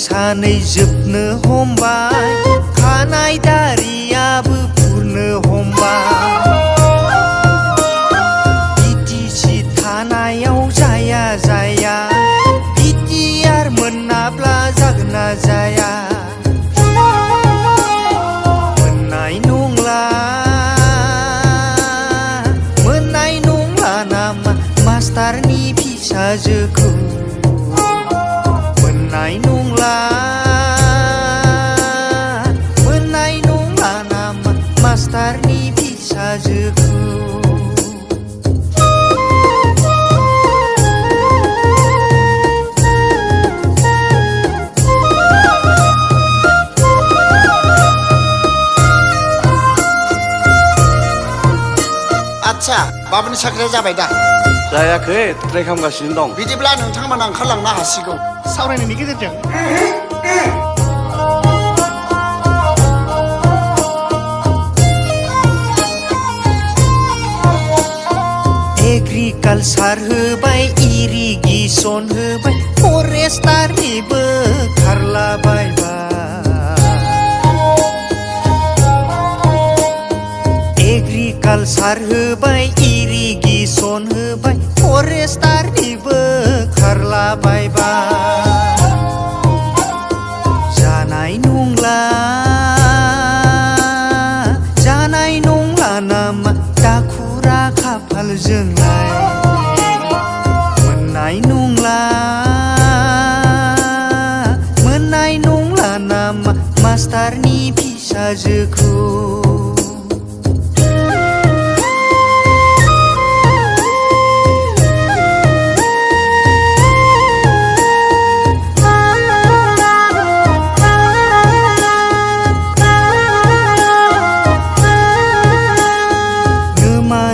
सानै जोबनो हमबाय खानाय दारियाबो फुरनो हमबाय बिटिसि थानायाव जाया जाया बिटिआर मोनाब्ला जागोन ना जाया मोननाय नंला नामा मास्टारनि फिसाजोखौ मोननाय नंला नामा मास्टारनि फिसाजोखौ आच्छा बाबुनि साख्रिया जाबाय दा जायाखै ट्राइ खालामगासिनो दं बिदिब्ला नोंथांमोना ओंखारलांनो हासिगौ सावरायनायनि गेजेरजों एग्रिकालसार होबाय इरिगेसन होबाय फरेस्टारनिबो खारलाबायबाय एग्रिकालसार होबाय इरिगेसन होबाय फरेस्टारनिबो खारलाबायबाय जानाय नंला नामा दाखुरा खाफालजोंलाय मोननाय नंला नामा मास्टारनि फिसाजोखौ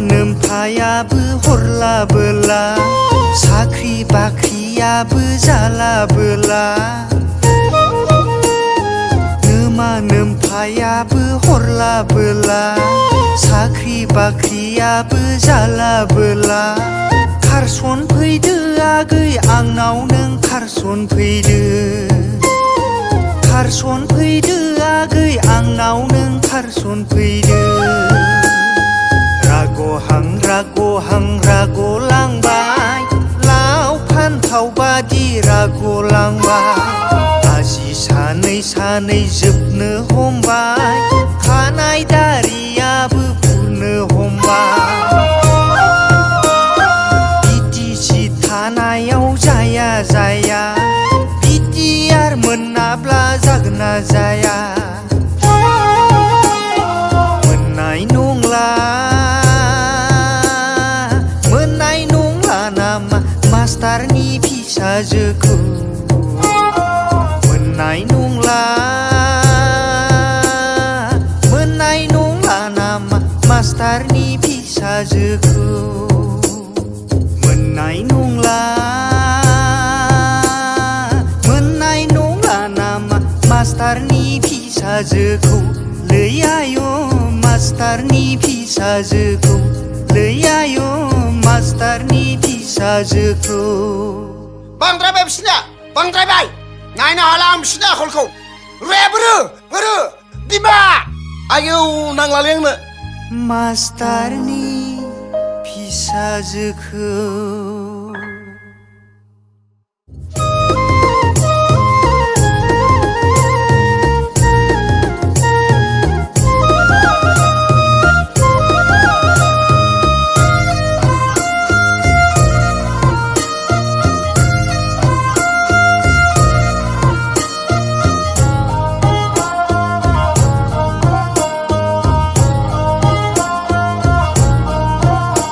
नोमफायाबो हरलाबोला साख्रि बाख्रियाबो जालाबोला नोमफायाबो हरलाबोला साख्रि बाख्रियाबो जालाबोला खारसन फैदो आगै आंनाव नों खारसन फैदो आगै आंनाव नों खारसन फैदो रागलांबाय लाव फान्थाव बादि रागलांबाय आजि सानै जोबनो हमबाय खानाय दारियाबो फुरनो हमबाय बिटिसि थानायाव जाया बिटिआर मोनाब्ला जागोन ना जाया मोननाय नंला नामा मास्टारनि फिसाजोखौ मोननाय नंला नामा मास्टारनि फिसाजोखौ मोननाय नंला नामा मास्टारनि फिसाजोखौ लै आय' मास्टारनि फिसाजोखौ लै आय' मास्टारनि फिसाजोखौ बांद्रायबाय बिसिना बांद्रायबाय नायनो हाला आं बिसिनि आखलखौ रेबरो बिमा आयौ नांलालै आंनो मास्टारनि फिसाजोखौ